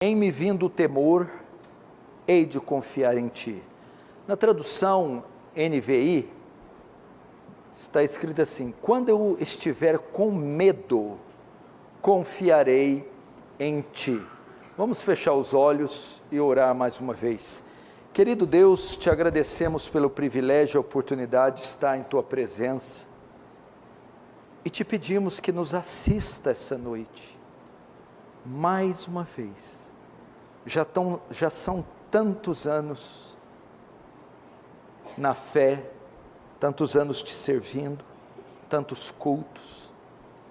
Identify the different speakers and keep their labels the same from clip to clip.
Speaker 1: Em me vindo o temor, hei de confiar em ti. Na tradução NVI, está escrito assim: quando eu estiver com medo, confiarei em ti. Vamos fechar os olhos e orar mais uma vez. Querido Deus, te agradecemos pelo privilégio e a oportunidade de estar em tua presença e te pedimos que nos assista essa noite, mais uma vez. Já são tantos anos na fé, tantos anos te servindo, tantos cultos,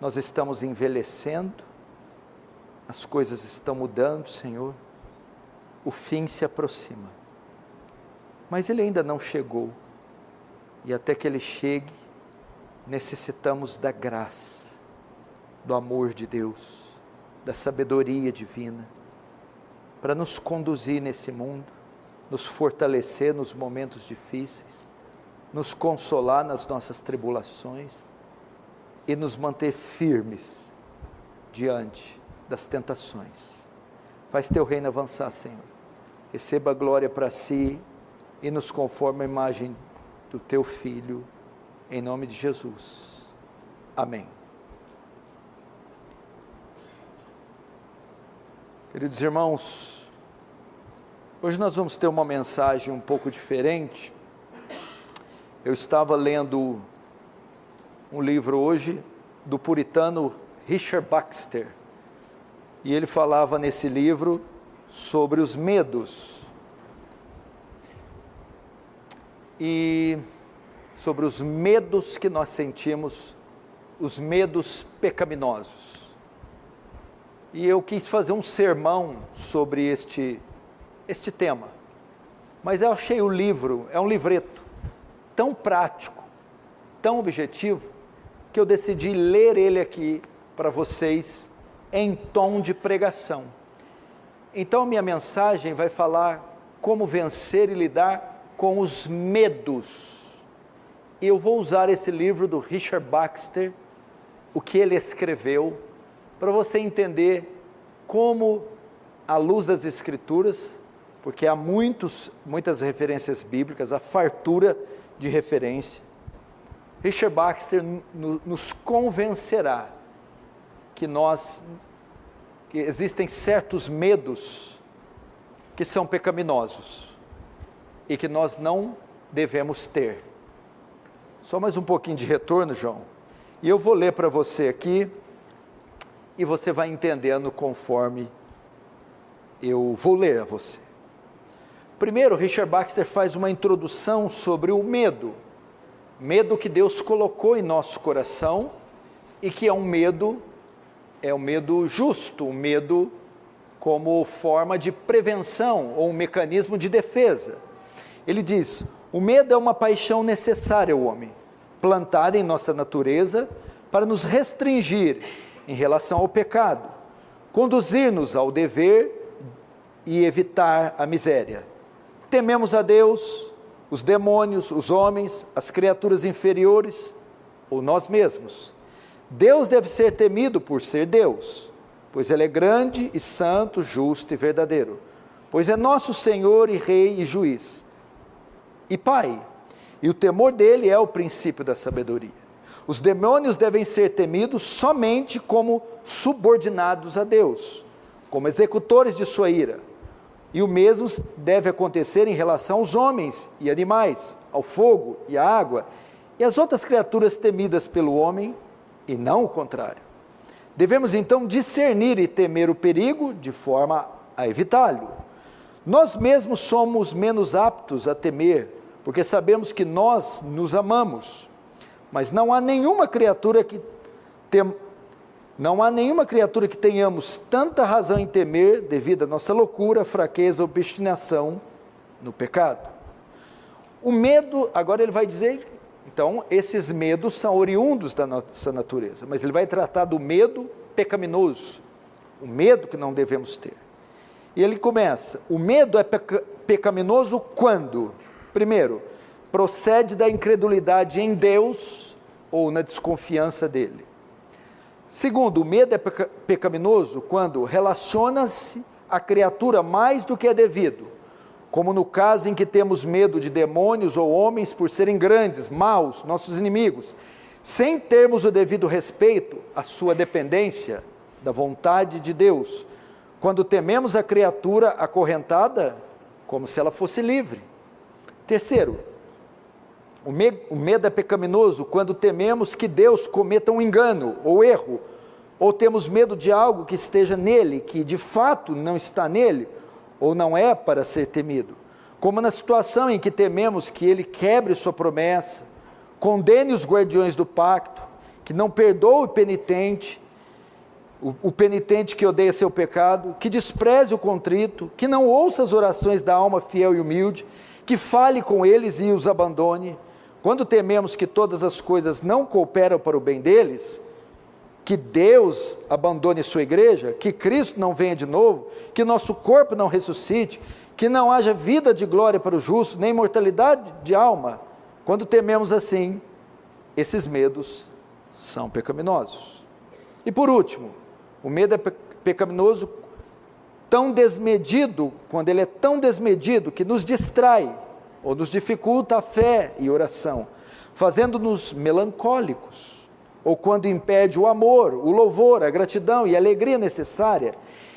Speaker 1: nós estamos envelhecendo, as coisas estão mudando, Senhor, o fim se aproxima, mas ele ainda não chegou, e até que ele chegue, necessitamos da graça, do amor de Deus, da sabedoria divina, para nos conduzir nesse mundo, nos fortalecer nos momentos difíceis, nos consolar nas nossas tribulações e nos manter firmes diante das tentações. Faz teu reino avançar, Senhor. Receba a glória para si e nos conforme a imagem do teu Filho, em nome de Jesus. Amém. Queridos irmãos, hoje nós vamos ter uma mensagem um pouco diferente. Eu estava lendo um livro hoje do puritano Richard Baxter, e ele falava nesse livro sobre os medos, e sobre os medos que nós sentimos, os medos pecaminosos. E eu quis fazer um sermão sobre este tema, mas eu achei o livro, é um livreto, tão prático, tão objetivo, que eu decidi ler ele aqui para vocês, em tom de pregação. Então minha mensagem vai falar como vencer e lidar com os medos, e eu vou usar esse livro do Richard Baxter, o que ele escreveu, para você entender como, à luz das Escrituras, porque há muitas referências bíblicas, a fartura de referência, Richard Baxter nos convencerá que existem certos medos que são pecaminosos e que nós não devemos ter. Só mais um pouquinho de retorno, João, e eu vou ler para você aqui, e você vai entendendo conforme eu vou ler a você. Primeiro, Richard Baxter faz uma introdução sobre o medo que Deus colocou em nosso coração, e que é um medo justo, um medo como forma de prevenção, ou um mecanismo de defesa. Ele diz: o medo é uma paixão necessária ao homem, plantada em nossa natureza para nos restringir em relação ao pecado, conduzir-nos ao dever e evitar a miséria. Tememos a Deus, os demônios, os homens, as criaturas inferiores, ou nós mesmos. Deus deve ser temido por ser Deus, pois Ele é grande e santo, justo e verdadeiro, pois é nosso Senhor e Rei e Juiz, e Pai, e o temor dEle é o princípio da sabedoria. Os demônios devem ser temidos somente como subordinados a Deus, como executores de sua ira, e o mesmo deve acontecer em relação aos homens e animais, ao fogo e à água, e as outras criaturas temidas pelo homem, e não o contrário. Devemos então discernir e temer o perigo, de forma a evitá-lo. Nós mesmos somos menos aptos a temer, porque sabemos que nós nos amamos, mas não há nenhuma criatura que tenhamos tanta razão em temer, devido à nossa loucura, fraqueza ou obstinação no pecado. O medo, agora ele vai dizer, então, esses medos são oriundos da nossa natureza, mas ele vai tratar do medo pecaminoso, o medo que não devemos ter. E ele começa: o medo é pecaminoso quando, primeiro, procede da incredulidade em Deus ou na desconfiança dele. Segundo, o medo é pecaminoso quando relaciona-se a criatura mais do que é devido, como no caso em que temos medo de demônios ou homens por serem grandes, maus, nossos inimigos, sem termos o devido respeito à sua dependência da vontade de Deus, quando tememos a criatura acorrentada como se ela fosse livre. Terceiro, o medo é pecaminoso quando tememos que Deus cometa um engano ou erro, ou temos medo de algo que esteja nele, que de fato não está nele, ou não é para ser temido, como na situação em que tememos que ele quebre sua promessa, condene os guardiões do pacto, que não perdoe o penitente, o penitente que odeia seu pecado, que despreze o contrito, que não ouça as orações da alma fiel e humilde, que fale com eles e os abandone. Quando tememos que todas as coisas não cooperam para o bem deles, que Deus abandone sua igreja, que Cristo não venha de novo, que nosso corpo não ressuscite, que não haja vida de glória para o justo, nem imortalidade de alma, quando tememos assim, esses medos são pecaminosos. E por último, o medo é pecaminoso tão desmedido, quando ele é tão desmedido que nos distrai, ou nos dificulta a fé e oração, fazendo-nos melancólicos, ou quando impede o amor, o louvor, a gratidão e a alegria necessária,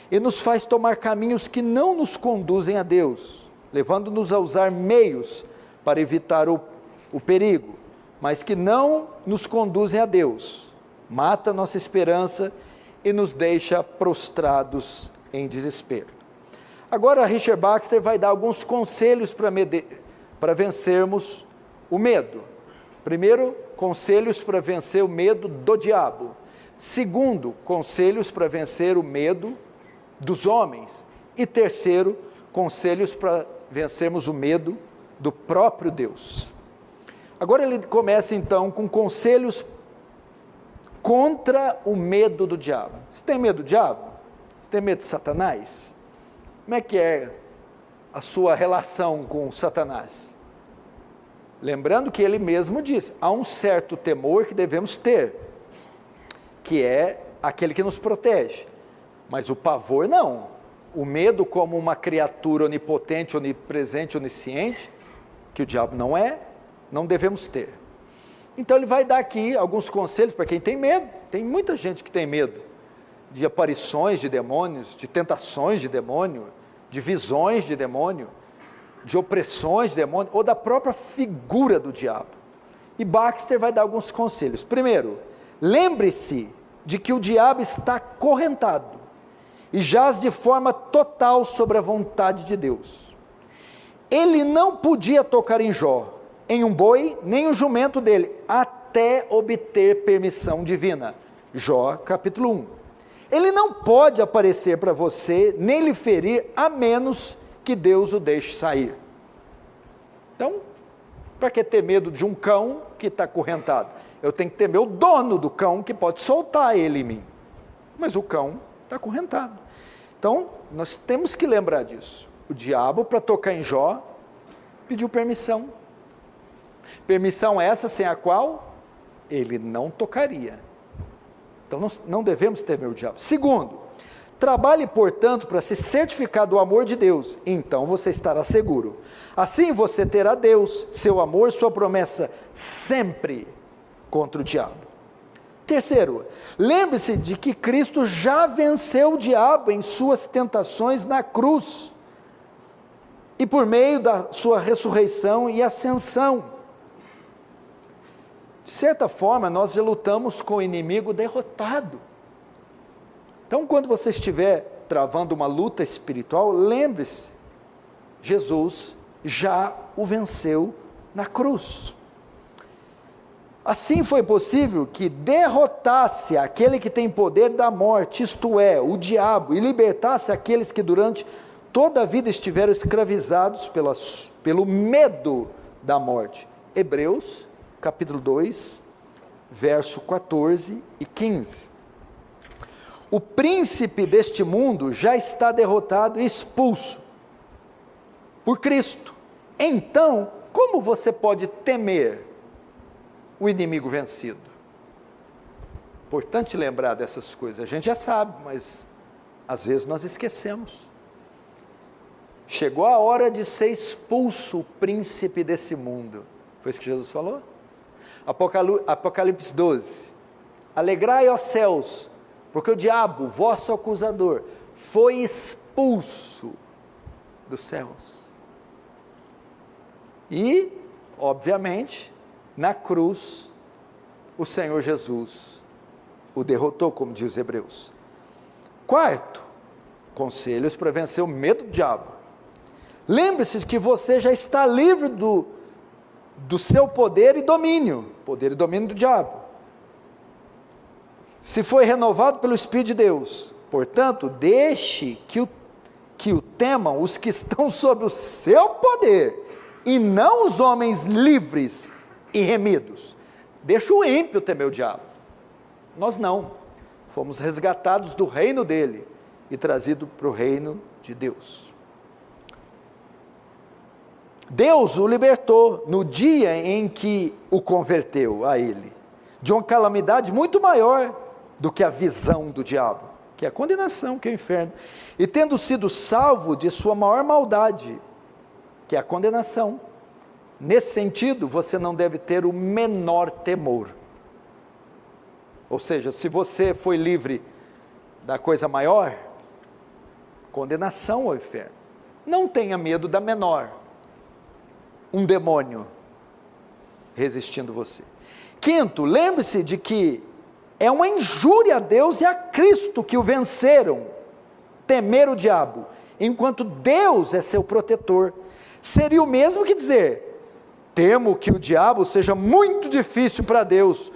Speaker 1: e nos faz tomar caminhos que não nos conduzem a Deus, levando-nos a usar meios para evitar o perigo, mas que não nos conduzem a Deus, mata nossa esperança e nos deixa prostrados em desespero. Agora Richard Baxter vai dar alguns conselhos para vencermos o medo. Primeiro, conselhos para vencer o medo do diabo. Segundo, conselhos para vencer o medo dos homens. E terceiro, conselhos para vencermos o medo do próprio Deus. Agora ele começa então com conselhos contra o medo do diabo. Você tem medo do diabo? Você tem medo de Satanás? Como é que é a sua relação com Satanás? Lembrando que ele mesmo diz, há um certo temor que devemos ter, que é aquele que nos protege, mas o pavor não. O medo como uma criatura onipotente, onipresente, onisciente, que o diabo não é, não devemos ter. Então ele vai dar aqui alguns conselhos para quem tem medo. Tem muita gente que tem medo de aparições de demônios, de tentações de demônio, de visões de demônio, de opressões de demônio, ou da própria figura do diabo. E Baxter vai dar alguns conselhos. Primeiro, lembre-se de que o diabo está acorrentado e jaz de forma total sobre a vontade de Deus. Ele não podia tocar em Jó, em um boi, nem um jumento dele, até obter permissão divina. Jó, capítulo 1. Ele não pode aparecer para você, nem lhe ferir, a menos que Deus o deixe sair. Então, para que ter medo de um cão que está acorrentado? Eu tenho que temer o dono do cão, que pode soltar ele em mim. Mas o cão está acorrentado. Então, nós temos que lembrar disso. O diabo, para tocar em Jó, pediu permissão. Permissão essa sem a qual ele não tocaria. Então, nós não devemos temer o diabo. Segundo, trabalhe, portanto, para se certificar do amor de Deus, então você estará seguro. Assim você terá Deus, seu amor, sua promessa, sempre contra o diabo. Terceiro, lembre-se de que Cristo já venceu o diabo em suas tentações na cruz, e por meio da sua ressurreição e ascensão. De certa forma, nós já lutamos com o inimigo derrotado. Então, quando você estiver travando uma luta espiritual, lembre-se, Jesus já o venceu na cruz. Assim foi possível que derrotasse aquele que tem poder da morte, isto é, o diabo, e libertasse aqueles que durante toda a vida estiveram escravizados pelo medo da morte. Hebreus, capítulo 2, verso 14 e 15. O príncipe deste mundo já está derrotado e expulso por Cristo. Então, como você pode temer o inimigo vencido? Importante lembrar dessas coisas. A gente já sabe, mas às vezes nós esquecemos. chegou a hora de ser expulso o príncipe desse mundo. Foi isso que Jesus falou? Apocalipse 12. Alegrai, ó céus, porque o diabo, vosso acusador, foi expulso dos céus. E, obviamente, na cruz, o Senhor Jesus o derrotou, como diz os Hebreus. Quarto, conselhos para vencer o medo do diabo. Lembre-se de que você já está livre do seu poder e domínio do diabo. Se foi renovado pelo Espírito de Deus, portanto, deixe que o temam os que estão sob o seu poder, e não os homens livres e remidos. Deixa o ímpio temer o diabo. Nós não. Fomos resgatados do reino dele e trazidos para o reino de Deus. Deus o libertou no dia em que o converteu a ele, de uma calamidade muito maior do que a visão do diabo, que é a condenação, que é o inferno, e tendo sido salvo de sua maior maldade, que é a condenação. Nesse sentido, você não deve ter o menor temor. Ou seja, se você foi livre da coisa maior, condenação ao inferno, não tenha medo da menor, um demônio resistindo você. Quinto, lembre-se de que é uma injúria a Deus e a Cristo que o venceram, temer o diabo, enquanto Deus é seu protetor. Seria o mesmo que dizer, temo que o diabo seja muito difícil para Deus,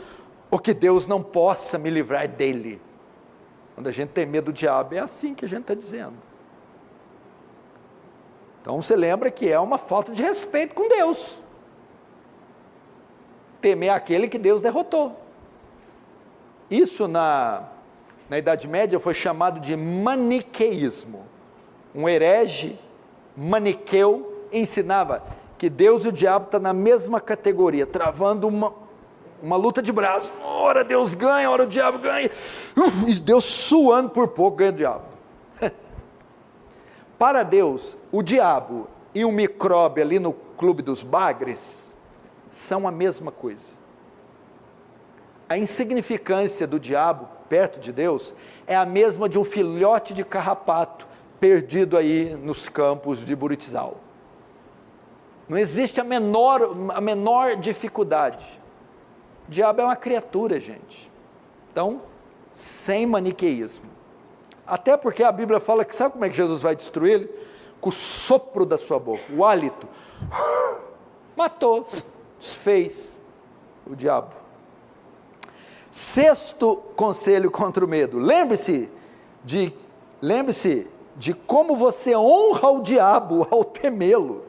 Speaker 1: ou que Deus não possa me livrar dele. Quando a gente tem medo do diabo, é assim que a gente está dizendo. Então você lembra que é uma falta de respeito com Deus, temer aquele que Deus derrotou. Isso na Idade Média foi chamado de maniqueísmo. Um herege maniqueu ensinava que Deus e o diabo estão na mesma categoria, travando uma luta de braços. Ora Deus ganha, ora o diabo ganha. E Deus suando por pouco ganha o diabo. Para Deus, o diabo e um micróbio ali no clube dos bagres são a mesma coisa. A insignificância do diabo perto de Deus é a mesma de um filhote de carrapato perdido aí nos campos de Buritizal. Não existe a menor dificuldade. O diabo é uma criatura, gente. Então, sem maniqueísmo. Até porque a Bíblia fala que, sabe como é que Jesus vai destruir ele? Com o sopro da sua boca, o hálito. Matou, desfez o diabo. Sexto conselho contra o medo. Lembre-se de como você honra o diabo ao temê-lo.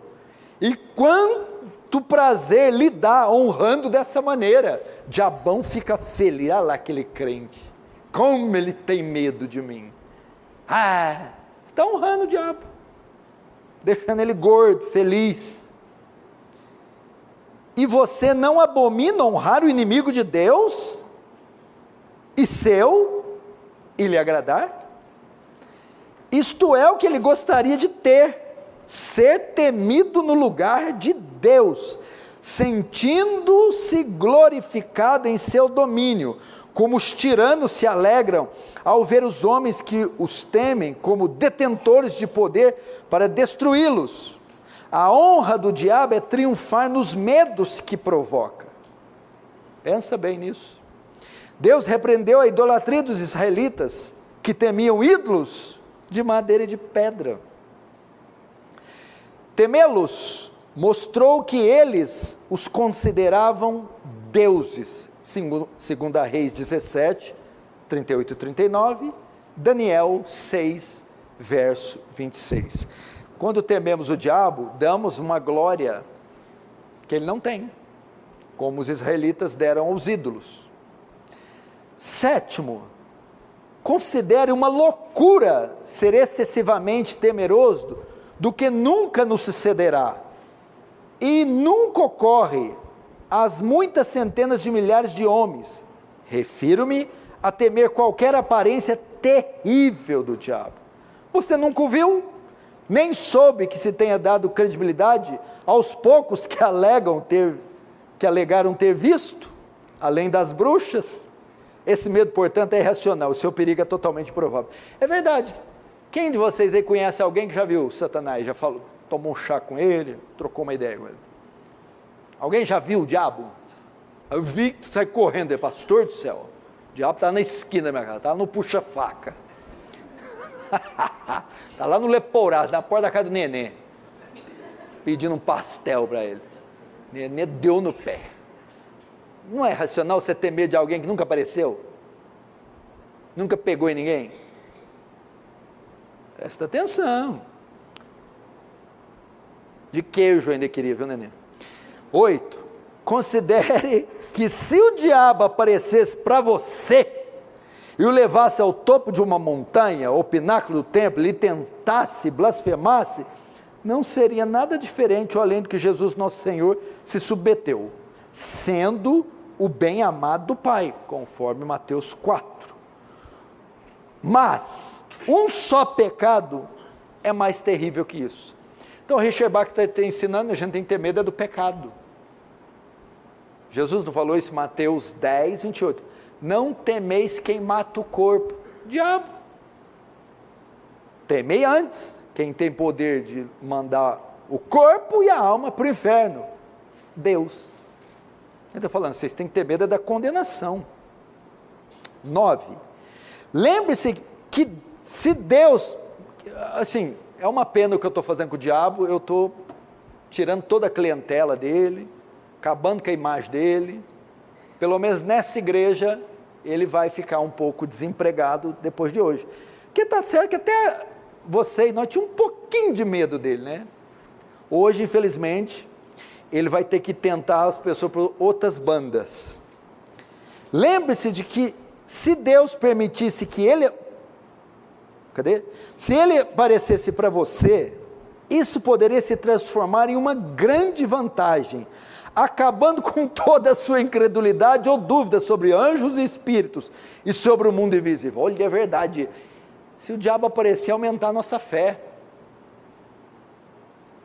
Speaker 1: E quanto prazer lhe dá honrando dessa maneira. Diabão fica feliz. Olha lá aquele crente. Como ele tem medo de mim. Você está honrando o diabo. Deixando ele gordo, feliz. E você não abomina honrar o inimigo de Deus? E lhe agradar? Isto é o que ele gostaria de ter. Ser temido no lugar de Deus, sentindo-se glorificado em seu domínio, como os tiranos se alegram ao ver os homens que os temem como detentores de poder para destruí-los. A honra do diabo é triunfar nos medos que provoca. Pensa bem nisso. Deus repreendeu a idolatria dos israelitas, que temiam ídolos de madeira e de pedra. Temê-los mostrou que eles os consideravam deuses, segundo a Reis 17, 38 e 39, Daniel 6, verso 26. Quando tememos o diabo, damos uma glória que ele não tem, como os israelitas deram aos ídolos. Sétimo, considere uma loucura ser excessivamente temeroso do que nunca nos sucederá, e nunca ocorre às muitas centenas de milhares de homens. Refiro-me a temer qualquer aparência terrível do diabo. Você nunca o viu? nem soube que se tenha dado credibilidade aos poucos que alegaram ter visto, além das bruxas. Esse medo, portanto, é irracional, o seu perigo é totalmente provável. É verdade. Quem de vocês aí conhece alguém que já viu Satanás, já falou, tomou um chá com ele, trocou uma ideia com ele? Alguém já viu o diabo? Eu vi que sai correndo, pastor do céu, o diabo está na esquina da minha casa, está no puxa-faca, está lá no Leporás, na porta da casa do Nenê, pedindo um pastel para ele. Nenê deu no pé. Não é racional você ter medo de alguém que nunca apareceu? Nunca pegou em ninguém? Presta atenção. De queijo eu ainda queria, viu, Nenê? 8. Considere que se o diabo aparecesse para você e o levasse ao topo de uma montanha, ou pináculo do templo, e tentasse, blasfemasse, não seria nada diferente ou além do que Jesus nosso Senhor se submeteu, sendo o bem-amado do Pai, conforme Mateus 4. Mas um só pecado é mais terrível que isso. Então, Richard Bach está ensinando, a gente tem que ter medo do pecado. Jesus não falou isso em Mateus 10, 28. Não temeis quem mata o corpo, diabo. Temei antes, quem tem poder de mandar o corpo e a alma para o inferno, Deus. Ele está falando, vocês têm que ter medo da condenação. 9. Lembre-se que se Deus, assim, é uma pena o que eu estou fazendo com o diabo, eu estou tirando toda a clientela dele, acabando com a imagem dele, pelo menos nessa igreja, ele vai ficar um pouco desempregado depois de hoje. Porque está certo que até você e nós tínhamos um pouquinho de medo dele, né? Hoje, infelizmente, ele vai ter que tentar as pessoas por outras bandas. Lembre-se de que se Deus permitisse que ele... Se ele aparecesse para você, isso poderia se transformar em uma grande vantagem, acabando com toda a sua incredulidade ou dúvida sobre anjos e espíritos e sobre o mundo invisível. Olha, é verdade, se o diabo aparecer, aumentar a nossa fé,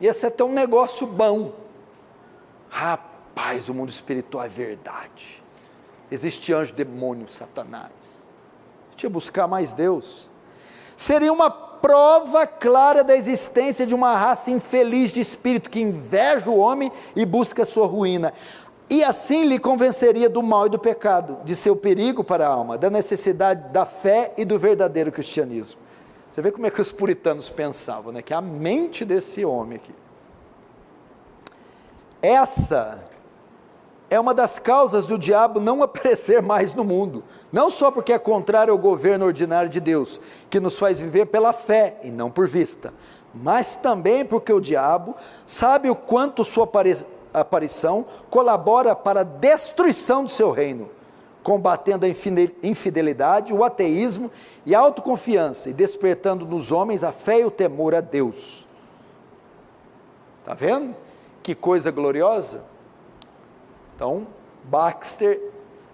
Speaker 1: ia ser até um negócio bom. Rapaz, o mundo espiritual é verdade, existe anjo, demônio, Satanás, a gente ia buscar mais Deus. Seria uma prova clara da existência de uma raça infeliz de espírito, que inveja o homem e busca a sua ruína, e assim lhe convenceria do mal e do pecado, de seu perigo para a alma, da necessidade da fé e do verdadeiro cristianismo. Você vê como é que os puritanos pensavam, né? Que a mente desse homem aqui, essa é uma das causas do diabo não aparecer mais no mundo, não só porque é contrário ao governo ordinário de Deus, que nos faz viver pela fé e não por vista, mas também porque o diabo sabe o quanto sua aparição colabora para a destruição do seu reino, combatendo a infidelidade, o ateísmo e a autoconfiança, e despertando nos homens a fé e o temor a Deus. Está vendo? Que coisa gloriosa. Então, Baxter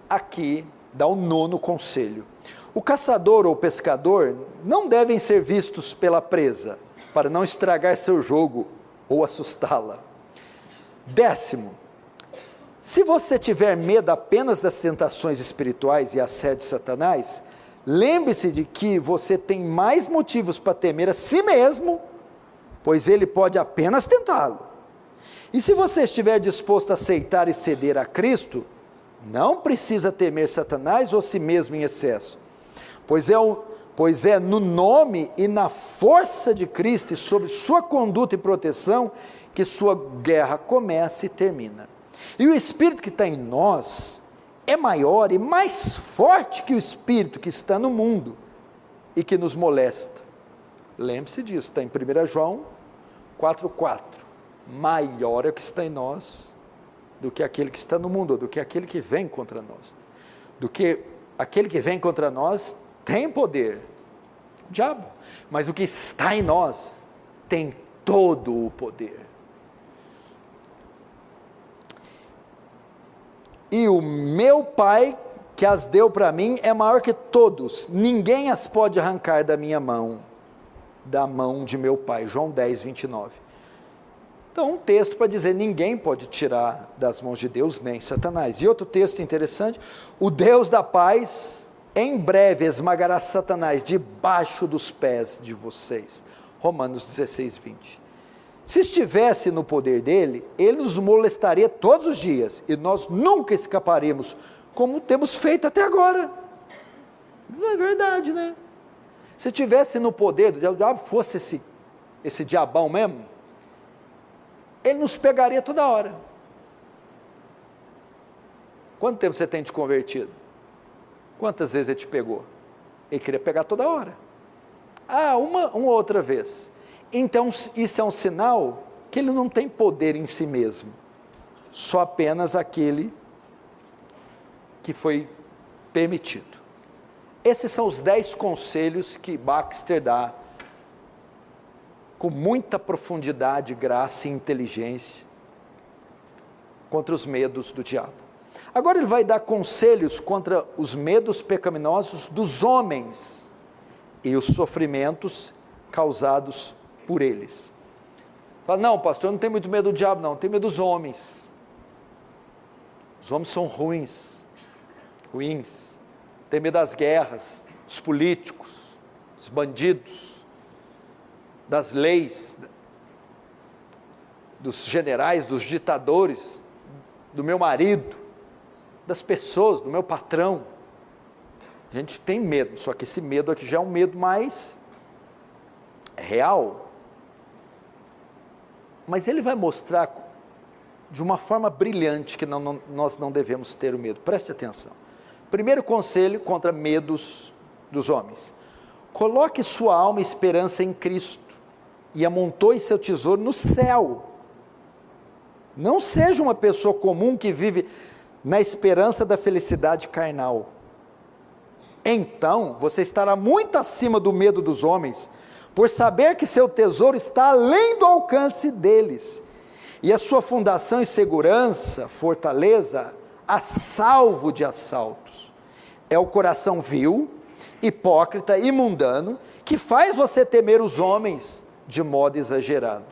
Speaker 1: aqui dá o 9º conselho. O caçador ou pescador não devem ser vistos pela presa, para não estragar seu jogo ou assustá-la. 10º, se você tiver medo apenas das tentações espirituais e assédio de Satanás, lembre-se de que você tem mais motivos para temer a si mesmo, pois ele pode apenas tentá-lo. E se você estiver disposto a aceitar e ceder a Cristo, não precisa temer Satanás ou si mesmo em excesso, pois é no nome e na força de Cristo e sob sua conduta e proteção que sua guerra começa e termina. E o Espírito que está em nós é maior e mais forte que o Espírito que está no mundo e que nos molesta. Lembre-se disso, está em 1 João 4,4. Maior é o que está em nós do que aquele que está no mundo, ou do que aquele que vem contra nós. Do que aquele que vem contra nós tem poder, o diabo, mas o que está em nós tem todo o poder. E o meu Pai que as deu para mim é maior que todos, ninguém as pode arrancar da minha mão. da mão de meu Pai. João 10, 29. Então, um texto para dizer, ninguém pode tirar das mãos de Deus, nem Satanás. E outro texto interessante, o Deus da paz, em breve esmagará Satanás debaixo dos pés de vocês. Romanos 16, 20. Se estivesse no poder dele, ele nos molestaria todos os dias, e nós nunca escaparemos, como temos feito até agora. Não é verdade, né? Se estivesse no poder do diabo, fosse esse diabão mesmo, ele nos pegaria toda hora. Quanto tempo você tem de convertido? Quantas vezes ele te pegou? Ele queria pegar toda hora. Uma outra vez. Então, isso é um sinal que ele não tem poder em si mesmo. Só apenas aquele que foi permitido. Esses são os 10 conselhos que Baxter dá, com muita profundidade, graça e inteligência, contra os medos do diabo. Agora ele vai dar conselhos contra os medos pecaminosos dos homens, e os sofrimentos causados por eles. Fala, não pastor, eu não tenho muito medo do diabo não, tenho medo dos homens. Os homens são ruins, tem medo das guerras, dos políticos, dos bandidos, das leis, dos generais, dos ditadores, do meu marido, das pessoas, do meu patrão. A gente tem medo, só que esse medo aqui já é um medo mais real. Mas ele vai mostrar de uma forma brilhante que nós não devemos ter o medo. Preste atenção. Primeiro conselho contra medos dos homens: coloque sua alma e esperança em Cristo, e amontoe seu tesouro no céu. Não seja uma pessoa comum que vive na esperança da felicidade carnal. Então, você estará muito acima do medo dos homens, por saber que seu tesouro está além do alcance deles, e a sua fundação e segurança, fortaleza, a salvo de assaltos. É o coração vil, hipócrita e mundano, que faz você temer os homens de modo exagerado.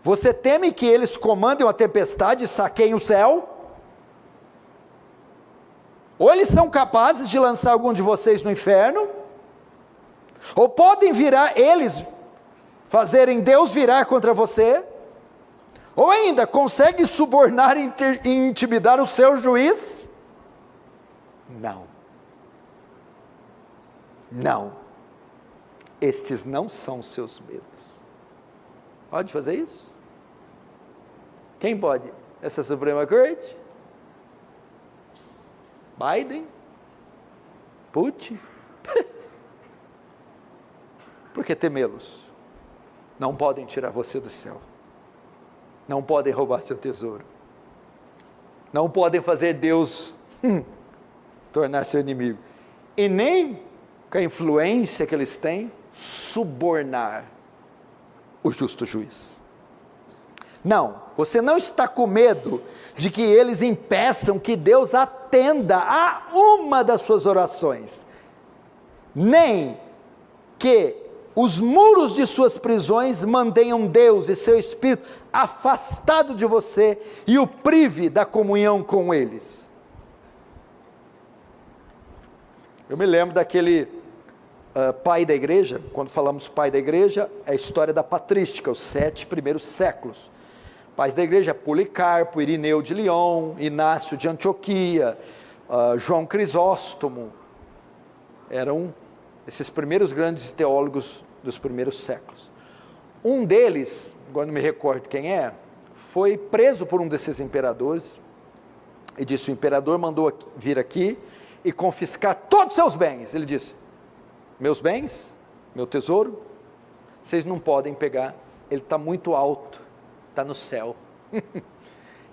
Speaker 1: Você teme que eles comandem uma tempestade e saqueiem o céu? Ou eles são capazes de lançar algum de vocês no inferno? Ou podem fazerem Deus virar contra você? Ou ainda, conseguem subornar e intimidar o seu juiz? Não. Estes não são os seus medos. Pode fazer isso? Quem pode? Essa Suprema Corte? Biden? Putin? Por que temê-los? Não podem tirar você do céu. Não podem roubar seu tesouro. Não podem fazer Deus tornar seu inimigo. E nem, com a influência que eles têm, subornar o justo juiz. Não, você não está com medo de que eles impeçam que Deus atenda a uma das suas orações, nem que os muros de suas prisões mantenham Deus e seu Espírito afastado de você e o prive da comunhão com eles. Eu me lembro daquele pai da igreja. Quando falamos pai da igreja, é a história da patrística, os 7 primeiros séculos. Pais da igreja: Policarpo, Irineu de Lyon, Inácio de Antioquia, João Crisóstomo. Eram esses primeiros grandes teólogos dos primeiros séculos. Um deles, agora não me recordo quem é, foi preso por um desses imperadores, e disse: o imperador mandou vir aqui e confiscar todos os seus bens. Ele disse: meus bens, meu tesouro, vocês não podem pegar, ele está muito alto, está no céu.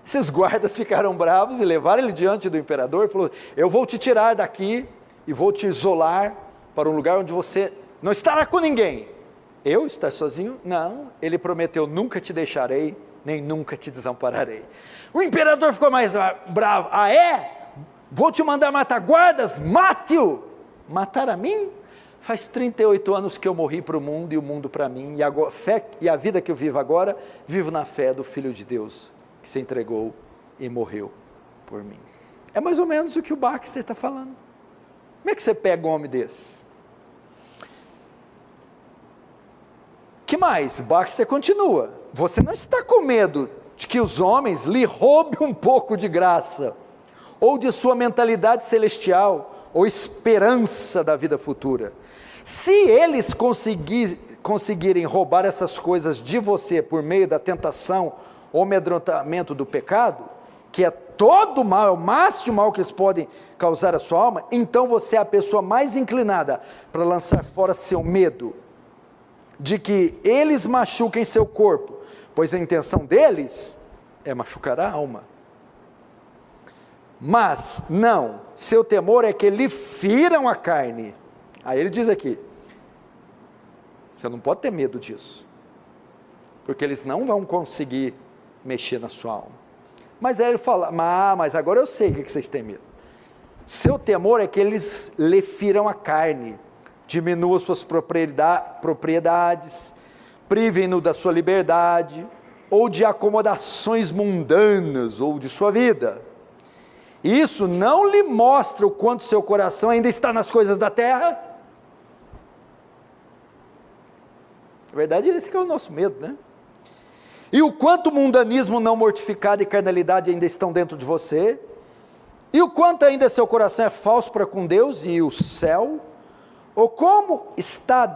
Speaker 1: Esses guardas ficaram bravos e levaram ele diante do imperador e falou: eu vou te tirar daqui e vou te isolar para um lugar onde você não estará com ninguém. Eu estar sozinho? Não. Ele prometeu: nunca te deixarei, nem nunca te desampararei. O imperador ficou mais bravo: é? Vou te mandar matar guardas? Mate-o. Matar a mim? Faz 38 anos que eu morri para o mundo e o mundo para mim, e a vida que eu vivo agora, vivo na fé do Filho de Deus, que se entregou e morreu por mim. É mais ou menos o que o Baxter está falando. Como é que você pega um homem desse? Que mais? Baxter continua. Você não está com medo de que os homens lhe roubem um pouco de graça, ou de sua mentalidade celestial, ou esperança da vida futura. Se eles conseguirem roubar essas coisas de você por meio da tentação ou amedrontamento do pecado, que é todo mal, é o máximo mal que eles podem causar à sua alma, então você é a pessoa mais inclinada para lançar fora seu medo de que eles machuquem seu corpo, pois a intenção deles é machucar a alma. Mas não, seu temor é que lhe firam a carne. Aí ele diz aqui, você não pode ter medo disso, porque eles não vão conseguir mexer na sua alma. Mas aí ele fala, mas agora eu sei o que vocês têm medo. Seu temor é que eles lhe firam a carne, diminuam suas propriedades, privem-no da sua liberdade, ou de acomodações mundanas, ou de sua vida. Isso não lhe mostra o quanto seu coração ainda está nas coisas da terra? Na verdade, esse que é o nosso medo, né? E o quanto o mundanismo não mortificado e carnalidade ainda estão dentro de você? E o quanto ainda seu coração é falso para com Deus e o céu? Ou como está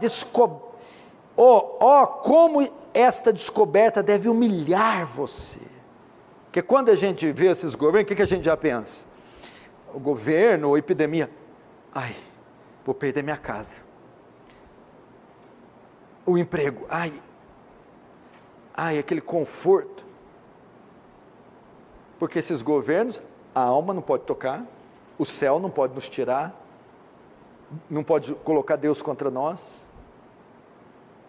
Speaker 1: como esta descoberta deve humilhar você? Porque quando a gente vê esses governos, o que a gente já pensa? O governo ou epidemia, vou perder minha casa. O emprego, aquele conforto. Porque esses governos, a alma não pode tocar, o céu não pode nos tirar, não pode colocar Deus contra nós,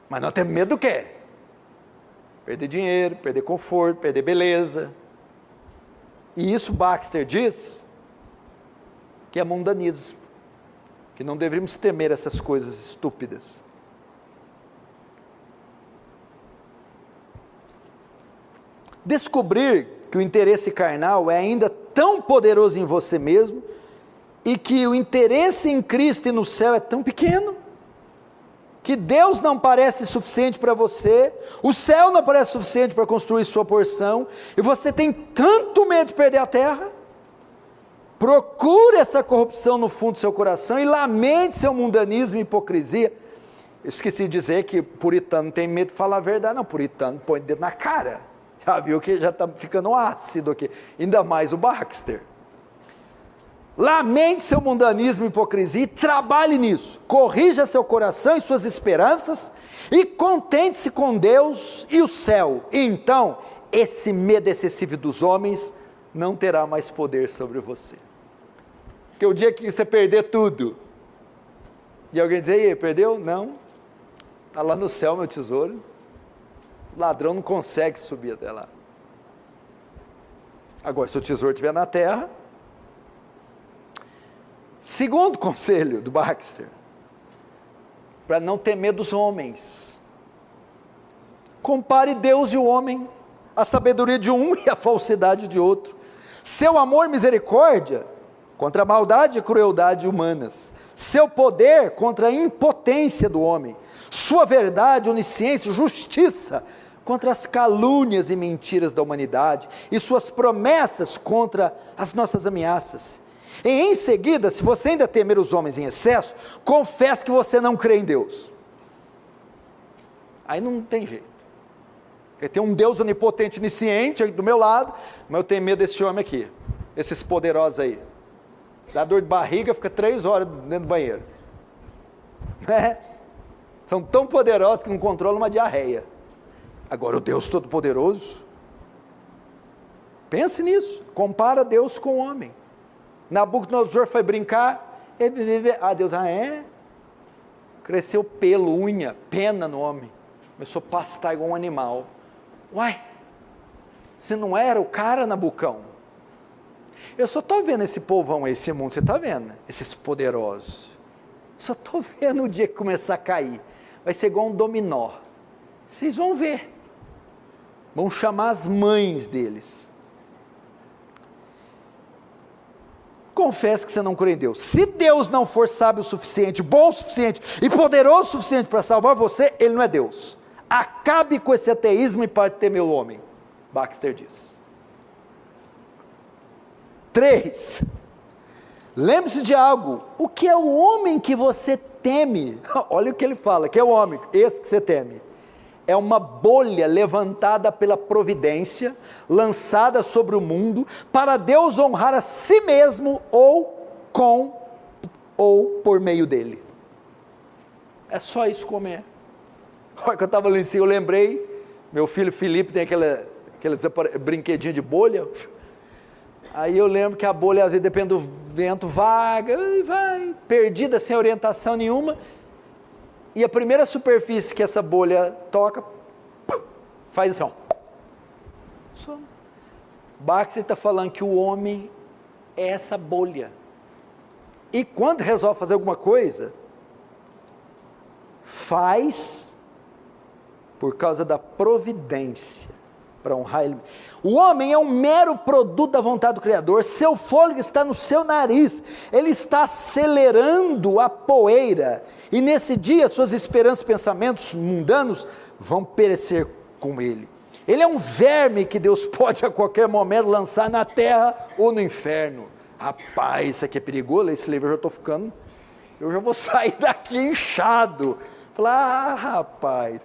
Speaker 1: mas nós temos medo do quê? Perder dinheiro, perder conforto, perder beleza. E isso Baxter diz que é mundanismo, que não deveríamos temer essas coisas estúpidas. Descobrir que o interesse carnal é ainda tão poderoso em você mesmo, e que o interesse em Cristo e no céu é tão pequeno, que Deus não parece suficiente para você, o céu não parece suficiente para construir sua porção, e você tem tanto medo de perder a terra. Procure essa corrupção no fundo do seu coração e lamente seu mundanismo e hipocrisia. Eu esqueci de dizer que puritano não tem medo de falar a verdade, não. Puritano põe o dedo na cara. Já viu que já está ficando ácido aqui, ainda mais o Baxter. Lamente seu mundanismo e hipocrisia e trabalhe nisso. Corrija seu coração e suas esperanças e contente-se com Deus e o céu. E então, esse medo excessivo dos homens não terá mais poder sobre você. Porque o dia que você perder tudo, e alguém dizer, e aí, perdeu? Não, está lá no céu meu tesouro. O ladrão não consegue subir até lá. Agora, se o tesouro estiver na terra, segundo conselho do Baxter, para não temer dos homens, compare Deus e o homem, a sabedoria de um e a falsidade de outro, seu amor e misericórdia contra a maldade e crueldade humanas, seu poder contra a impotência do homem, sua verdade, onisciência, justiça contra as calúnias e mentiras da humanidade, e suas promessas contra as nossas ameaças. E em seguida, se você ainda temer os homens em excesso, confesse que você não crê em Deus. Aí não tem jeito. Porque tem um Deus onipotente, onisciente do meu lado, mas eu tenho medo desse homem aqui, esses poderosos aí. Dá dor de barriga, fica 3 horas dentro do banheiro. São tão poderosos que não controlam uma diarreia. Agora o Deus Todo-Poderoso, pense nisso, compara Deus com o homem. Nabucodonosor foi brincar, Deus, cresceu pelo, unha, pena no homem, começou a pastar igual um animal. Você não era o cara, Nabucão? Eu só estou vendo esse povão, esse mundo, você está vendo? Esses poderosos, Só estou vendo o dia que começar a cair. Vai ser igual um dominó. Vocês vão ver. Vão chamar as mães deles. Confesse que você não crê em Deus. Se Deus não for sábio o suficiente, bom o suficiente e poderoso o suficiente para salvar você, Ele não é Deus. Acabe com esse ateísmo e pare de temer o homem. Baxter diz. 3. Lembre-se de algo. O que é o homem que você teme? Olha o que ele fala, que é o homem, esse que você teme. É uma bolha levantada pela providência, lançada sobre o mundo, para Deus honrar a si mesmo, ou com, ou por meio dele. É só isso como é. Olha que eu estava ali em cima, eu lembrei, meu filho Felipe tem aqueles brinquedinhos de bolha, aí eu lembro que a bolha, às vezes, depende do vento, vaga, vai, perdida, sem orientação nenhuma, e a primeira superfície que essa bolha toca, faz assim, ó. Só. Baxter está falando que o homem é essa bolha, e quando resolve fazer alguma coisa, faz por causa da providência, para honrar Ele. O homem é um mero produto da vontade do Criador, seu fôlego está no seu nariz, ele está acelerando a poeira, e nesse dia suas esperanças e pensamentos mundanos vão perecer com ele. Ele é um verme que Deus pode a qualquer momento lançar na terra ou no inferno. Rapaz, isso aqui é perigoso, esse livro eu já vou sair daqui inchado. Falar, rapaz,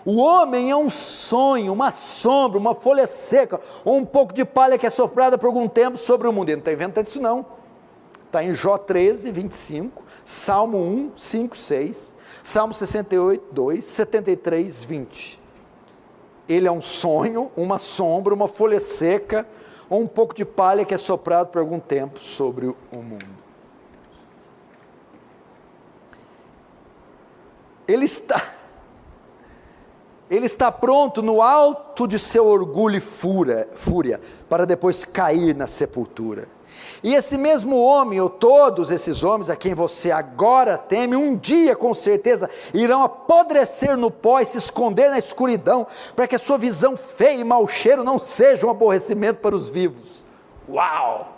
Speaker 1: o homem é um sonho, uma sombra, uma folha seca, ou um pouco de palha que é soprada por algum tempo sobre o mundo. Ele não está inventando isso não, está em Jó 13, 25, Salmo 1, 5, 6, Salmo 68, 2, 73, 20, ele é um sonho, uma sombra, uma folha seca, ou um pouco de palha que é soprado por algum tempo sobre o mundo. Ele está pronto no alto de seu orgulho e fúria, para depois cair na sepultura. E esse mesmo homem, ou todos esses homens a quem você agora teme, um dia com certeza irão apodrecer no pó e se esconder na escuridão, para que a sua visão feia e mau cheiro não seja um aborrecimento para os vivos. Uau!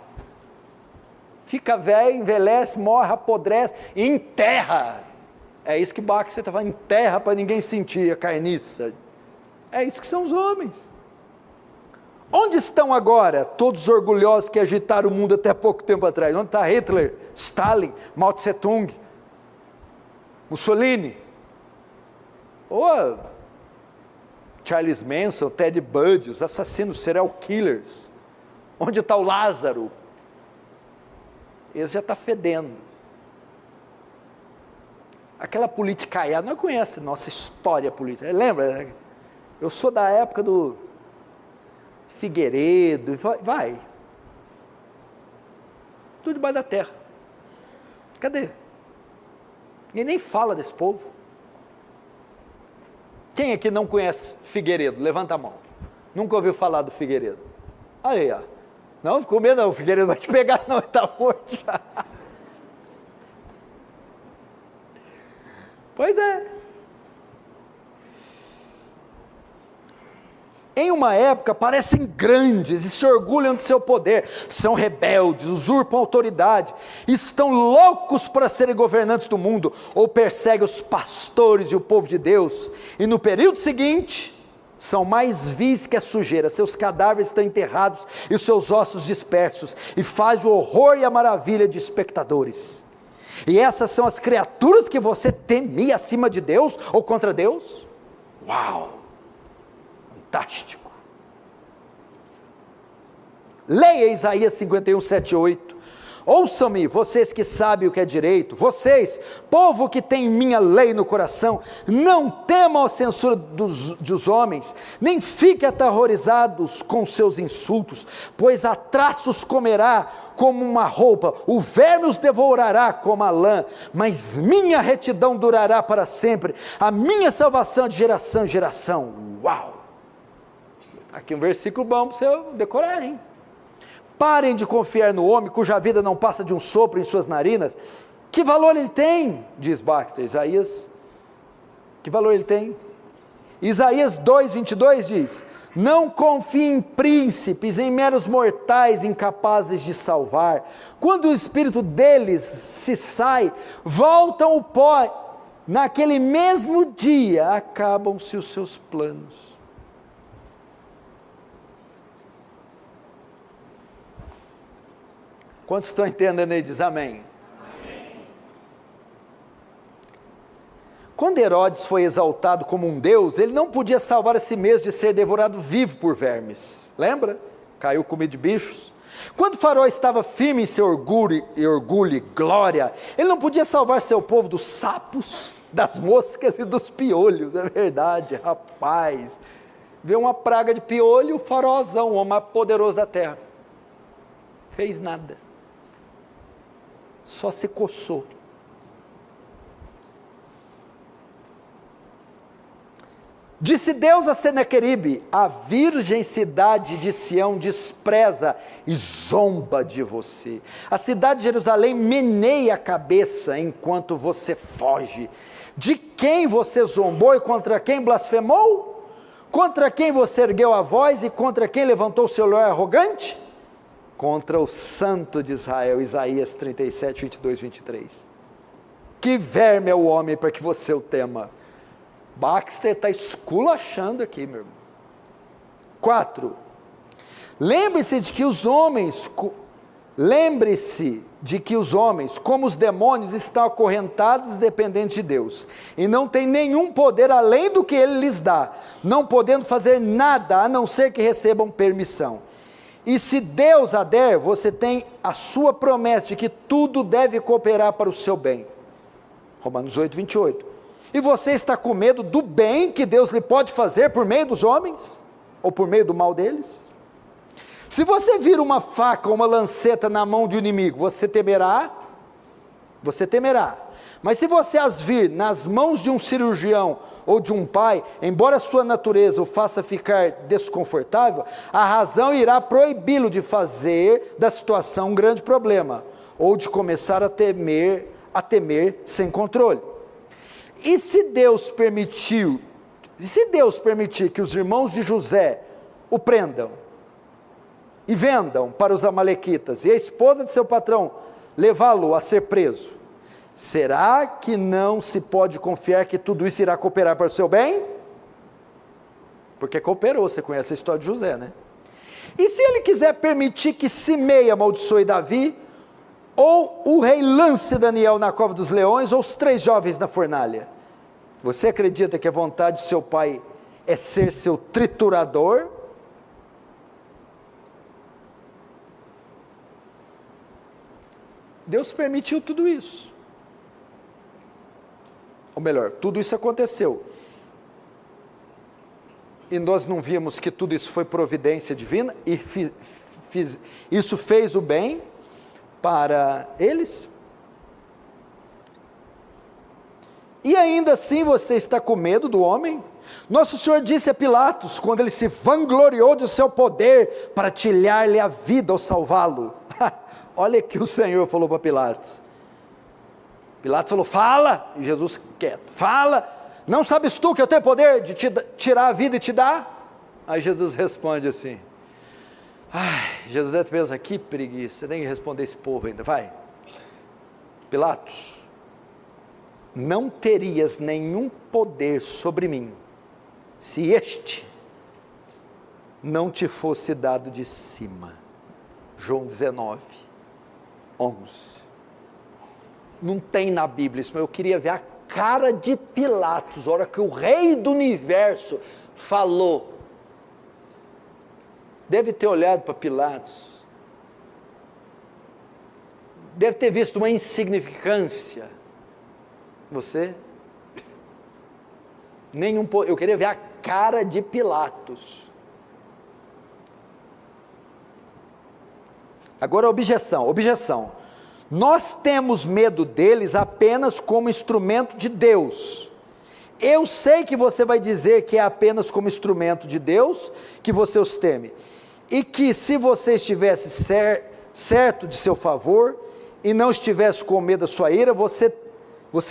Speaker 1: Fica velho, envelhece, morre, apodrece, e enterra. É isso que Baxter está falando, enterra para ninguém sentir a carniça. É isso que são os homens. Onde estão agora todos os orgulhosos que agitaram o mundo até pouco tempo atrás? Onde está Hitler, Stalin, Mao Tse Tung, Mussolini? Ou Charles Manson, Ted Bundy, os assassinos serial killers? Onde está o Lázaro? Esse já está fedendo. Aquela politicaiada, não conhece nossa história política, lembra? Eu sou da época do Figueiredo, vai, tudo debaixo da terra. Cadê? Ninguém nem fala desse povo. Quem aqui não conhece Figueiredo? Levanta a mão. Nunca ouviu falar do Figueiredo? Aí, ó. Não, ficou medo não, o Figueiredo vai te pegar não, ele está morto já. Pois é. Em uma época parecem grandes e se orgulham de seu poder, são rebeldes, usurpam autoridade, estão loucos para serem governantes do mundo, ou perseguem os pastores e o povo de Deus, e no período seguinte, são mais vis que a sujeira, seus cadáveres estão enterrados e os seus ossos dispersos, e faz o horror e a maravilha de espectadores. E essas são as criaturas que você temia acima de Deus ou contra Deus? Uau! Fantástico! Leia Isaías 51, 7 e 8. Ouçam-me, vocês que sabem o que é direito, vocês, povo que tem minha lei no coração, não temam a censura dos homens, nem fiquem aterrorizados com seus insultos, pois a traços comerá como uma roupa, o verme os devorará como a lã, mas minha retidão durará para sempre, a minha salvação de geração em geração. Uau! Aqui um versículo bom para você decorar, hein? Parem de confiar no homem, cuja vida não passa de um sopro em suas narinas. Que valor ele tem? Diz Baxter. Isaías, que valor ele tem? Isaías 2:22 diz: não confie em príncipes, em meros mortais incapazes de salvar. Quando o espírito deles se sai, voltam ao pó. Naquele mesmo dia acabam-se os seus planos. Quantos estão entendendo aí? Diz amém. Quando Herodes foi exaltado como um deus, ele não podia salvar a si mesmo de ser devorado vivo por vermes. Lembra? Caiu comido de bichos. Quando Faraó estava firme em seu orgulho e glória, ele não podia salvar seu povo dos sapos, das moscas e dos piolhos. É verdade, rapaz. Vê uma praga de piolho, o faraózão, o homem mais poderoso da terra. Fez nada. Só se coçou. Disse Deus a Senaqueribe: a virgem cidade de Sião despreza e zomba de você. A cidade de Jerusalém meneia a cabeça enquanto você foge. De quem você zombou e contra quem blasfemou? Contra quem você ergueu a voz e contra quem levantou seu olhar arrogante? Contra o Santo de Israel. Isaías 37, 22, 23. Que verme é o homem para que você o tema. Baxter está esculachando aqui, meu irmão. 4. Lembre-se de que os homens, como os demônios, estão acorrentados e dependentes de Deus, e não têm nenhum poder além do que Ele lhes dá, não podendo fazer nada a não ser que recebam permissão. E se Deus a der, você tem a sua promessa de que tudo deve cooperar para o seu bem. Romanos 8, 28. E você está com medo do bem que Deus lhe pode fazer por meio dos homens? Ou por meio do mal deles? Se você vir uma faca ou uma lanceta na mão de um inimigo, você temerá? Você temerá. Mas se você as vir nas mãos de um cirurgião ou de um pai, embora a sua natureza o faça ficar desconfortável, a razão irá proibi-lo de fazer da situação um grande problema, ou de começar a temer sem controle. E se Deus permitir que os irmãos de José o prendam e vendam para os amalequitas, e a esposa de seu patrão levá-lo a ser preso, será que não se pode confiar que tudo isso irá cooperar para o seu bem? Porque cooperou, você conhece a história de José, né? E se ele quiser permitir que Simei amaldiçoe Davi, ou o rei lance Daniel na cova dos leões, ou os 3 jovens na fornalha? Você acredita que a vontade de seu pai é ser seu triturador? Deus permitiu tudo isso. Ou melhor, tudo isso aconteceu. E nós não vimos que tudo isso foi providência divina, e isso fez o bem para eles? E ainda assim você está com medo do homem? Nosso Senhor disse a Pilatos, quando ele se vangloriou do seu poder para tirar-lhe a vida ou salvá-lo. Olha que o Senhor falou para Pilatos. Pilatos falou: fala, e Jesus quieto. Fala, não sabes tu que eu tenho poder de te tirar a vida e te dar? Aí Jesus responde assim: Jesus pensa, que preguiça, você tem que responder esse povo ainda, vai. Pilatos, não terias nenhum poder sobre mim, se este não te fosse dado de cima. João 19, 11. Não tem na Bíblia isso, mas eu queria ver a cara de Pilatos, a hora que o rei do universo falou. Deve ter olhado para Pilatos, deve ter visto uma insignificância. Você? Eu queria ver a cara de Pilatos. Agora objeção. Nós temos medo deles apenas como instrumento de Deus. Eu sei que você vai dizer que é apenas como instrumento de Deus que você os teme, e que se você estivesse certo de seu favor, e não estivesse com medo da sua ira, você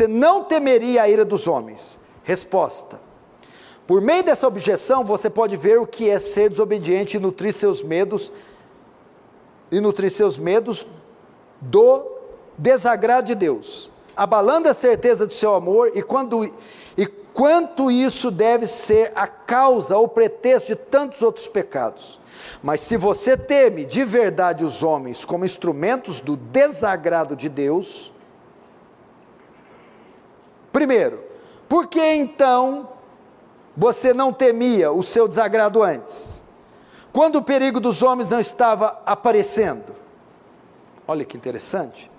Speaker 1: não temeria a ira dos homens. Resposta: por meio dessa objeção, você pode ver o que é ser desobediente e nutrir seus medos do desagrado de Deus, abalando a certeza do seu amor, e quanto isso deve ser a causa ou pretexto de tantos outros pecados. Mas se você teme de verdade os homens como instrumentos do desagrado de Deus, primeiro, por que então você não temia o seu desagrado antes, quando o perigo dos homens não estava aparecendo? Olha que interessante.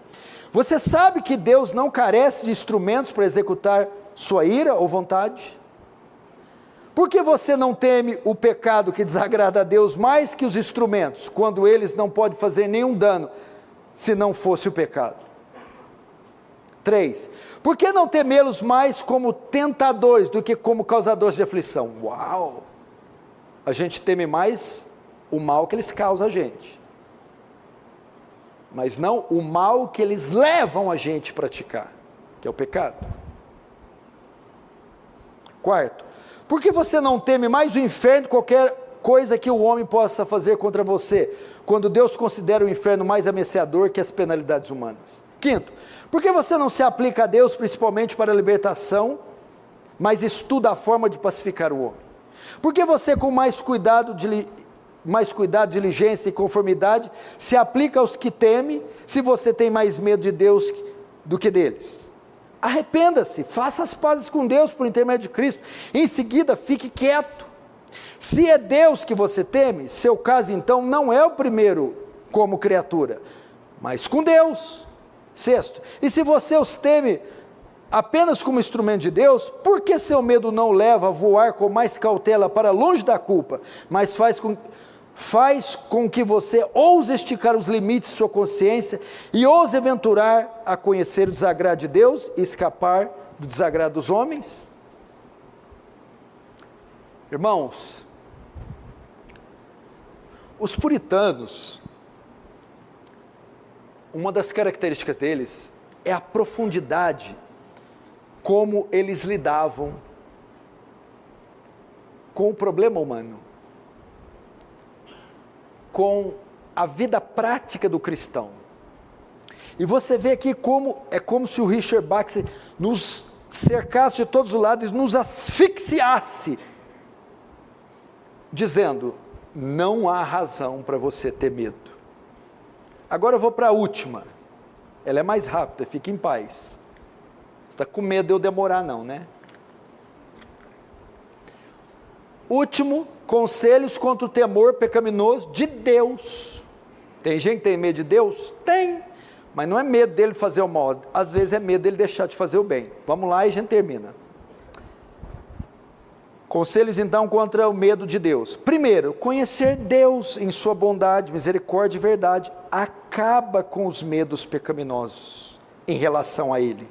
Speaker 1: Você sabe que Deus não carece de instrumentos para executar sua ira ou vontade? Por que você não teme o pecado que desagrada a Deus mais que os instrumentos, quando eles não podem fazer nenhum dano, se não fosse o pecado? 3. Por que não temê-los mais como tentadores do que como causadores de aflição? Uau! A gente teme mais o mal que eles causam a gente, mas não o mal que eles levam a gente a praticar, que é o pecado. 4. Por que você não teme mais o inferno de qualquer coisa que o homem possa fazer contra você, quando Deus considera o inferno mais ameaçador que as penalidades humanas? 5. Por que você não se aplica a Deus principalmente para a libertação, mas estuda a forma de pacificar o homem? Por que você, com mais cuidado, diligência e conformidade, se aplica aos que temem, se você tem mais medo de Deus do que deles? Arrependa-se, faça as pazes com Deus por intermédio de Cristo, em seguida fique quieto. Se é Deus que você teme, seu caso então não é o primeiro como criatura, mas com Deus. 6. E se você os teme apenas como instrumento de Deus, por que seu medo não leva a voar com mais cautela para longe da culpa, mas faz com que você ouse esticar os limites de sua consciência e ouse aventurar a conhecer o desagrado de Deus e escapar do desagrado dos homens? Irmãos, os puritanos, uma das características deles é a profundidade como eles lidavam com o problema humano, com a vida prática do cristão. E você vê aqui como é como se o Richard Baxter nos cercasse de todos os lados e nos asfixiasse, dizendo: não há razão para você ter medo. Agora eu vou para a última, ela é mais rápida, fique em paz. Você está com medo de eu demorar não, né? Último, conselhos contra o temor pecaminoso de Deus. Tem gente que tem medo de Deus? Tem, mas não é medo dele fazer o mal, às vezes é medo dele deixar de fazer o bem. Vamos lá e a gente termina. Conselhos então contra o medo de Deus. Primeiro, conhecer Deus em sua bondade, misericórdia e verdade acaba com os medos pecaminosos em relação a Ele,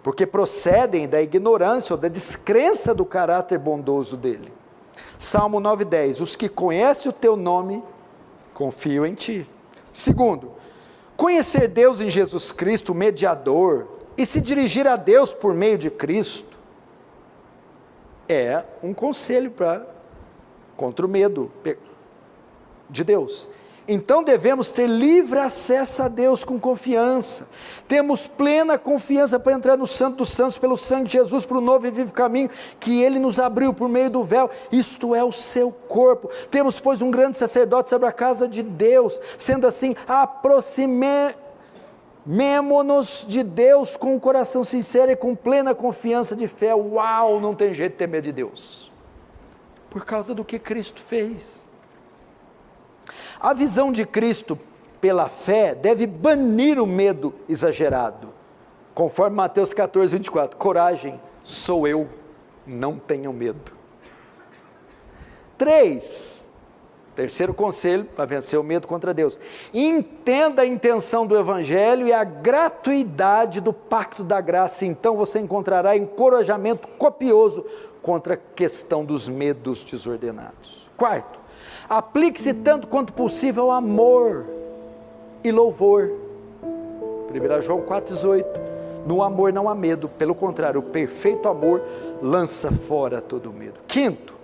Speaker 1: porque procedem da ignorância ou da descrença do caráter bondoso dEle. Salmo 9:10, os que conhecem o teu nome, confiam em ti. Segundo, conhecer Deus em Jesus Cristo, o mediador, e se dirigir a Deus por meio de Cristo, é um conselho contra o medo de Deus. Então devemos ter livre acesso a Deus com confiança. Temos plena confiança para entrar no Santo dos Santos pelo sangue de Jesus, para o novo e vivo caminho que Ele nos abriu por meio do véu, isto é o seu corpo. Temos, pois, um grande sacerdote sobre a casa de Deus. Sendo assim, aproximemo-nos de Deus com um coração sincero e com plena confiança de fé. Uau, não tem jeito de ter medo de Deus, por causa do que Cristo fez. A visão de Cristo pela fé deve banir o medo exagerado, conforme Mateus 14:24, coragem, sou eu, não tenham medo. 3, terceiro conselho para vencer o medo contra Deus: entenda a intenção do Evangelho e a gratuidade do pacto da graça, então você encontrará encorajamento copioso contra a questão dos medos desordenados. 4, aplique-se tanto quanto possível amor e louvor. 1 João 4,18, no amor não há medo, pelo contrário, o perfeito amor lança fora todo medo. Quinto,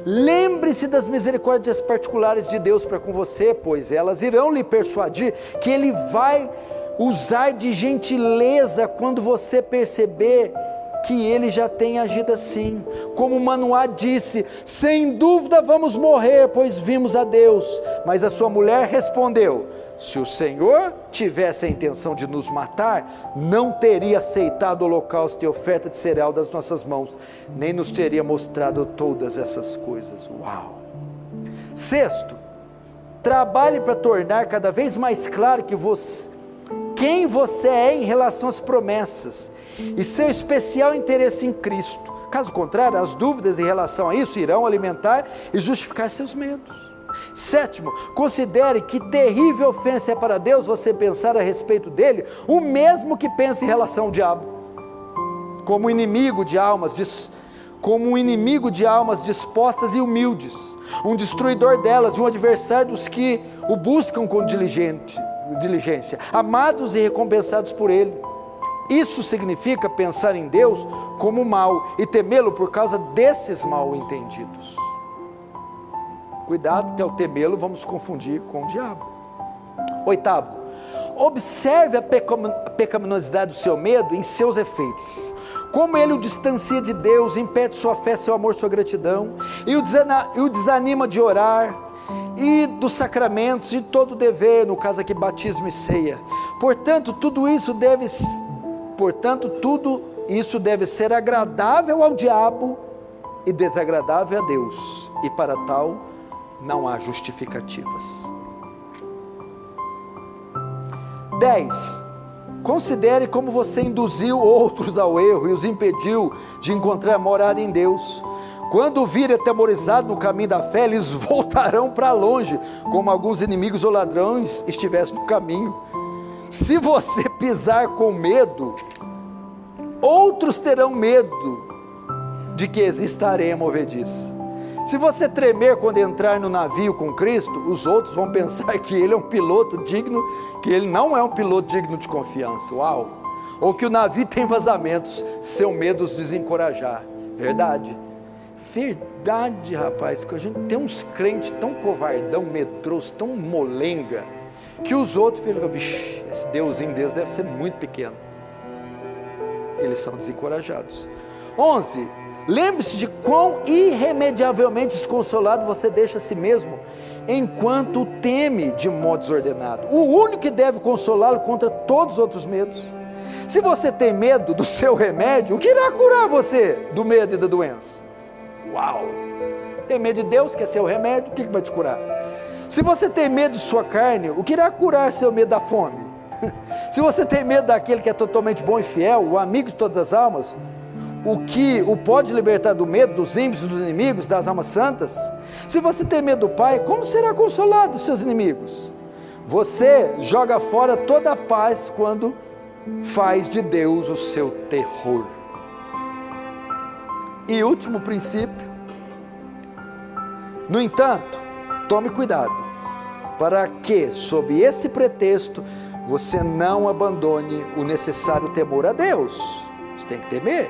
Speaker 1: lembre-se das misericórdias particulares de Deus para com você, pois elas irão lhe persuadir que Ele vai usar de gentileza quando você perceber que Ele já tem agido assim. Como Manoá disse: sem dúvida vamos morrer, pois vimos a Deus. Mas a sua mulher respondeu: se o Senhor tivesse a intenção de nos matar, não teria aceitado o holocausto e oferta de cereal das nossas mãos, nem nos teria mostrado todas essas coisas. Uau! Sexto, trabalhe para tornar cada vez mais claro quem você é em relação às promessas e seu especial interesse em Cristo. Caso contrário, as dúvidas em relação a isso irão alimentar e justificar seus medos. Sétimo, considere que terrível ofensa é para Deus você pensar a respeito dele o mesmo que pensa em relação ao diabo, como um inimigo de almas dispostas e humildes, um destruidor delas e um adversário dos que o buscam com diligência, amados e recompensados por ele. Isso significa pensar em Deus como mal e temê-lo por causa desses mal entendidos. Cuidado, que ao temê-lo vamos confundir com o diabo. Oitavo, observe a pecaminosidade do seu medo em seus efeitos. Como ele o distancia de Deus, impede sua fé, seu amor, sua gratidão, e o desanima de orar, e dos sacramentos, e todo o dever, no caso aqui batismo e ceia. Portanto, tudo isso deve ser agradável ao diabo e desagradável a Deus, e para tal não há justificativas. 10. Considere como você induziu outros ao erro e os impediu de encontrar morada em Deus. Quando o vir atemorizado no caminho da fé, eles voltarão para longe, como alguns inimigos ou ladrões estivessem no caminho. Se você pisar com medo, outros terão medo de que exista areia movediça. Se você tremer quando entrar no navio com Cristo, os outros vão pensar que ele é um piloto digno, que ele não é um piloto digno de confiança. Uau! Ou que o navio tem vazamentos, seu medo os desencorajar. Verdade, rapaz, que a gente tem uns crentes tão covardão, medroso, tão molenga, que os outros ficam: vixe, esse deusinho deles deve ser muito pequeno. Eles são desencorajados. 11. Lembre-se de quão irremediavelmente desconsolado você deixa a si mesmo, enquanto o teme de modo desordenado. O único que deve consolá-lo contra todos os outros medos. Se você tem medo do seu remédio, o que irá curar você do medo e da doença? Uau! Tem medo de Deus, que é seu remédio, o que vai te curar? Se você tem medo de sua carne, o que irá curar seu medo da fome? Se você tem medo daquele que é totalmente bom e fiel, o amigo de todas as almas, o que o pode libertar do medo dos ímpios, dos inimigos, das almas santas? Se você tem medo do Pai, como será consolado dos seus inimigos? Você joga fora toda a paz quando faz de Deus o seu terror. E último princípio: no entanto, tome cuidado, para que, sob esse pretexto, você não abandone o necessário temor a Deus. Você tem que temer,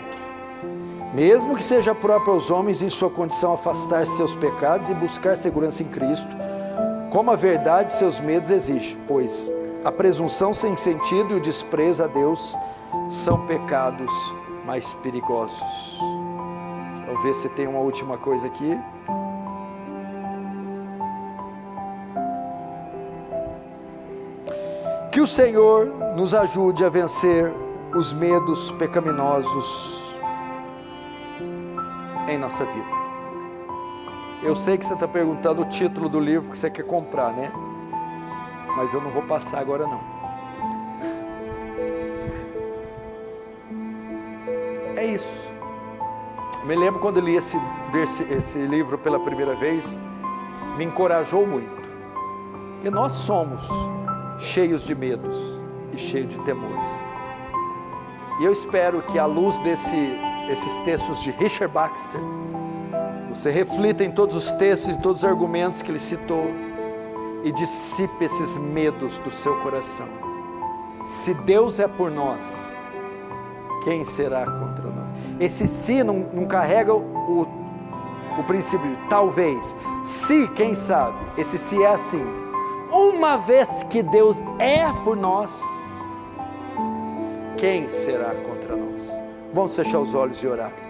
Speaker 1: mesmo que seja próprio aos homens em sua condição afastar seus pecados e buscar segurança em Cristo, como a verdade seus medos exigem, pois a presunção sem sentido e o desprezo a Deus são pecados mais perigosos. Vamos ver se tem uma última coisa aqui. Que o Senhor nos ajude a vencer os medos pecaminosos em nossa vida. Eu sei que você está perguntando o título do livro que você quer comprar, né? Mas eu não vou passar agora não. É isso. Me lembro quando eu li esse livro pela primeira vez, me encorajou muito, porque nós somos cheios de medos e cheios de temores, e eu espero que à luz esses textos de Richard Baxter, você reflita em todos os textos, em todos os argumentos que ele citou, e dissipe esses medos do seu coração. Se Deus é por nós, quem será contra nós? Esse se não carrega o princípio de talvez. Se, quem sabe? Esse se é assim. Uma vez que Deus é por nós, quem será contra nós? Vamos fechar os olhos e orar.